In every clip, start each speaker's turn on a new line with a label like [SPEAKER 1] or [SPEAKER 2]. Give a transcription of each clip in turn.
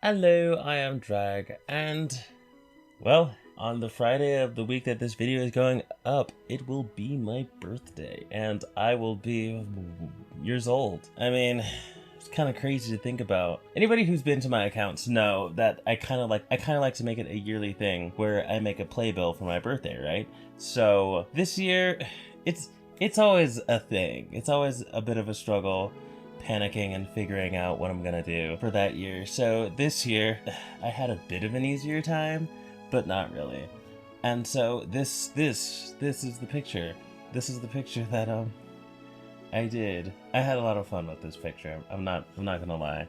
[SPEAKER 1] Hello, I am Drag, and, well, on the Friday of the week that this video is going up, it will be my birthday, and I will be years old. I mean, it's kind of crazy to think about. Anybody who's been to my accounts know that I kind of like to make it a yearly thing where I make a playbill for my birthday, right? So this year, it's always a thing. It's always a bit of a struggle, panicking and figuring out what I'm gonna do for that year. So this year, I had a bit of an easier time, but not really. And so this is the picture. This is the picture that I did. I had a lot of fun with this picture. I'm not gonna lie.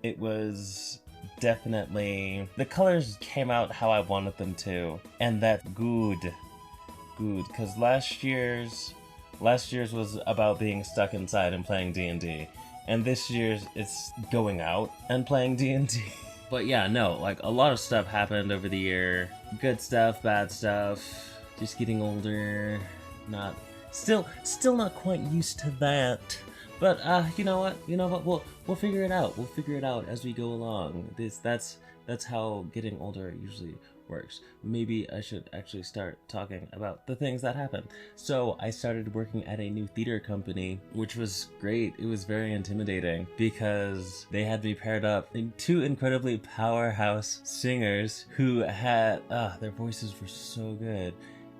[SPEAKER 1] It was definitely, the colors came out how I wanted them to, and that's good, because last year's was about being stuck inside and playing D&D, and this year's it's going out and playing D&D. But yeah, no, like a lot of stuff happened over the year. Good stuff, bad stuff, just getting older, still not quite used to that. But you know what? We'll figure it out. We'll figure it out as we go along. That's how getting older usually works. Maybe I should actually start talking about the things that happened. So I started working at a new theater company, which was great. It was very intimidating because they had me paired up in two incredibly powerhouse singers who had their voices were so good.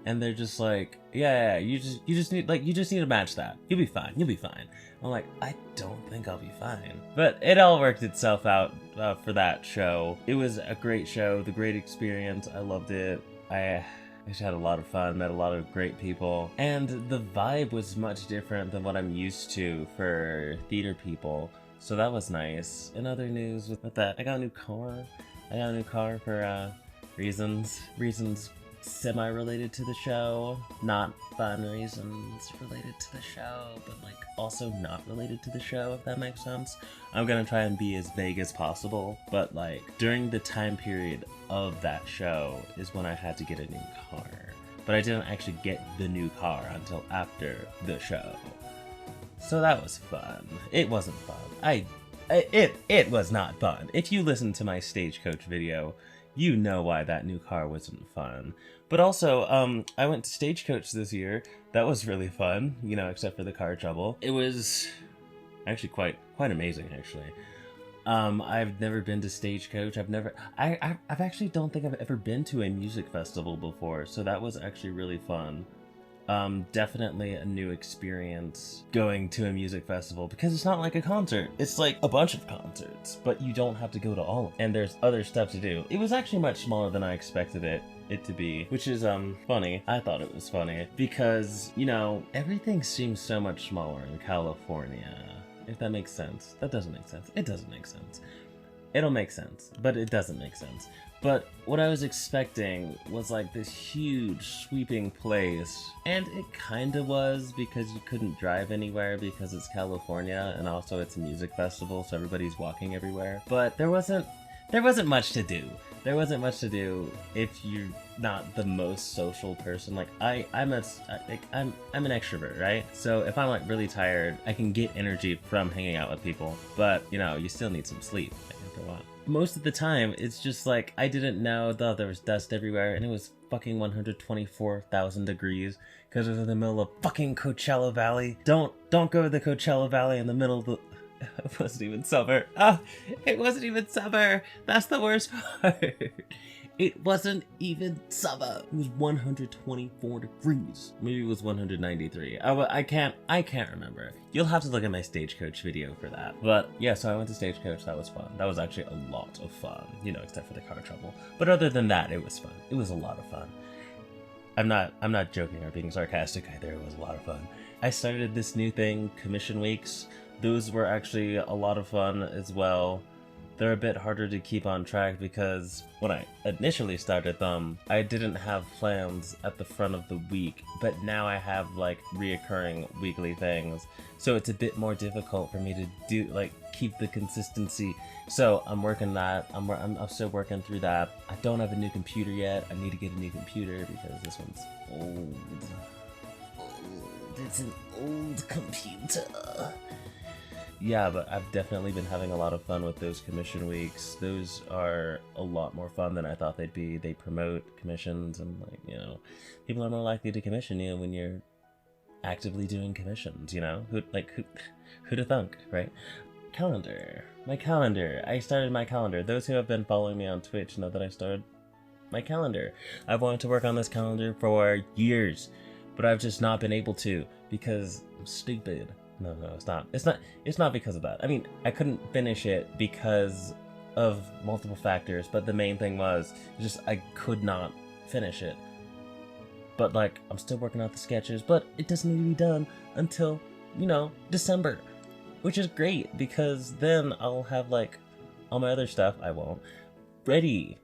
[SPEAKER 1] And they're just like, yeah, you just need to match that. You'll be fine. I'm like, I don't think I'll be fine. But it all worked itself out for that show. It was a great show, the great experience. I loved it. I just had a lot of fun, met a lot of great people. And the vibe was much different than what I'm used to for theater people. So that was nice. In other news with that, I got a new car. For reasons semi-related to the show, not fun reasons related to the show, but like also not related to the show, if that makes sense. I'm gonna try and be as vague as possible, but like during the time period of that show is when I had to get a new car, but I didn't actually get the new car until after the show. So that was fun. It wasn't fun. It was not fun. If you listen to my Stagecoach video, you know why that new car wasn't fun. But also, I went to Stagecoach this year. That was really fun, except for the car trouble. It was actually quite amazing, actually. I've never been to Stagecoach. I actually don't think I've ever been to a music festival before, so that was actually really fun. Definitely a new experience going to a music festival, because it's not like a concert. It's like a bunch of concerts, but you don't have to go to all of them. And there's other stuff to do. It was actually much smaller than I expected it to be, which is funny. I thought it was funny because, everything seems so much smaller in California. If that makes sense. That doesn't make sense. It doesn't make sense. It'll make sense, but it doesn't make sense. But what I was expecting was like this huge sweeping place, and it kinda was, because you couldn't drive anywhere because it's California, and also it's a music festival, so everybody's walking everywhere. But there wasn't much to do. There wasn't much to do if you're not the most social person. Like I'm an extrovert, right? So if I'm like really tired, I can get energy from hanging out with people. But you still need some sleep after a while. Most of the time, it's just like, I didn't know that there was dust everywhere, and it was fucking 124,000 degrees, because it was in the middle of fucking Coachella Valley. Don't go to the Coachella Valley in the middle of the... It wasn't even summer. It wasn't even summer! That's the worst part! It wasn't even summer. It was 124 degrees. Maybe it was 193. I can't remember. You'll have to look at my Stagecoach video for that. But yeah, so I went to Stagecoach. That was fun. That was actually a lot of fun, except for the car trouble. But other than that, it was fun. It was a lot of fun. I'm not joking or being sarcastic either. It was a lot of fun. I started this new thing, commission weeks. Those were actually a lot of fun as well. They're a bit harder to keep on track because when I initially started them, I didn't have plans at the front of the week, but now I have like reoccurring weekly things. So it's a bit more difficult for me to do, keep the consistency. So I'm working that. I'm still working through that. I don't have a new computer yet. I need to get a new computer because this one's old. It's an old computer. yeah, but I've definitely been having a lot of fun with those commission weeks. Those are a lot more fun than I thought they'd be. They promote commissions, and like, you know, people are more likely to commission you when you're actively doing commissions, you know? Who'da thunk, right? Calendar. My calendar. I started my calendar. Those who have been following me on Twitch know that I started my calendar. I've wanted to work on this calendar for years, but I've just not been able to because I'm stupid. No, it's not. It's not because of that. I mean, I couldn't finish it because of multiple factors, but the main thing was just I could not finish it. But like, I'm still working out the sketches, but it doesn't need to be done until, you know, December, which is great because then I'll have like all my other stuff, I won't, ready.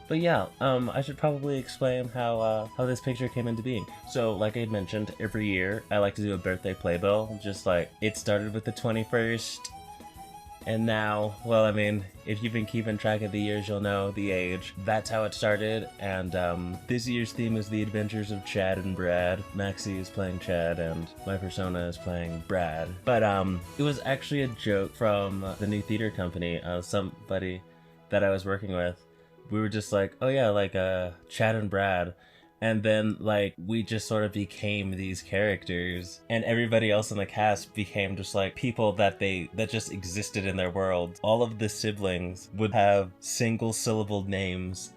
[SPEAKER 1] But yeah, I should probably explain how this picture came into being. So, like I mentioned, every year I like to do a birthday playbill. Just like, it started with the 21st, and now, well, I mean, if you've been keeping track of the years, you'll know the age. That's how it started, and this year's theme is the adventures of Chad and Brad. Maxie is playing Chad, and my persona is playing Brad. But it was actually a joke from the new theater company. Somebody that I was working with, we were just like, oh yeah, like Chad and Brad. And then, like, we just sort of became these characters, and everybody else in the cast became just like people that just existed in their world. All of the siblings would have single syllable names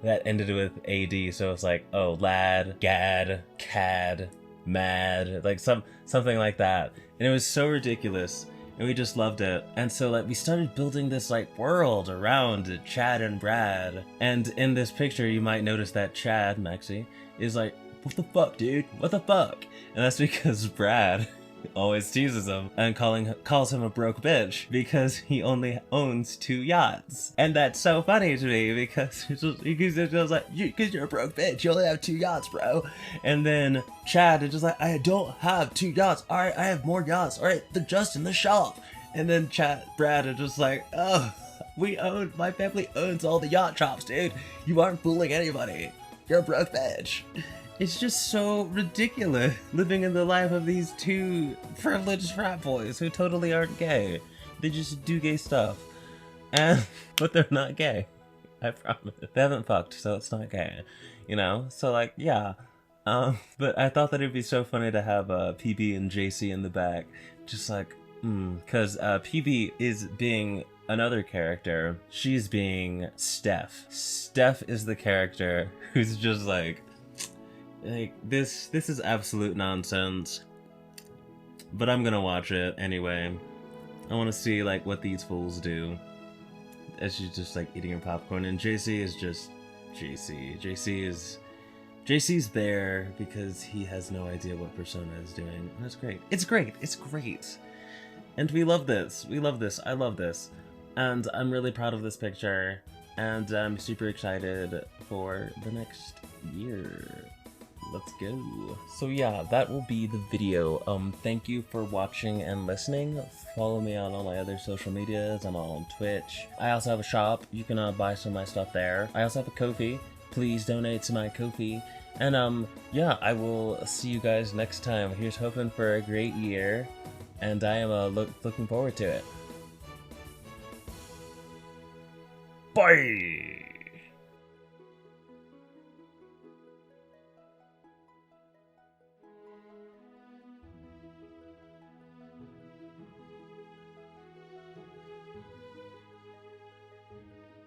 [SPEAKER 1] that ended with AD, so it's like, oh, Lad, Gad, Cad, Mad, like something like that. And it was so ridiculous, and we just loved it. And so, like, we started building this like world around Chad and Brad. And in this picture, you might notice that Chad, Maxie, is like, what the fuck, dude? What the fuck? And that's because Brad always teases him and calls him a broke bitch because he only owns 2 yachts. And that's so funny to me because he's just like, because you're a broke bitch, you only have 2 yachts, bro. And then Chad is just like, I don't have 2 yachts. All right, I have more yachts. All right, they're just in the shop. And then Brad is just like, oh, my family owns all the yacht shops, dude. You aren't fooling anybody. You're a broke bitch. It's just so ridiculous living in the life of these 2 privileged frat boys who totally aren't gay. They just do gay stuff. But they're not gay. I promise. They haven't fucked, so it's not gay. You know? So like, yeah. But I thought that it'd be so funny to have PB and JC in the back. Just like, because PB is being another character. She's being Steph. Steph is the character who's just like this is absolute nonsense, but I'm gonna watch it anyway. I want to see like what these fools do as she's just like eating her popcorn, and JC is just JC's there because he has no idea what Persona is doing, and it's great. It's great, and we love this. I love this, and I'm really proud of this picture, and I'm super excited for the next year. Let's go. So yeah, that will be the video. Thank you for watching and listening. Follow me on all my other social medias. I'm on Twitch. I also have a shop. You can buy some of my stuff there. I also have a Ko-fi. Please donate to my Ko-fi. And yeah, I will see you guys next time. Here's hoping for a great year, and I am looking forward to it. Bye!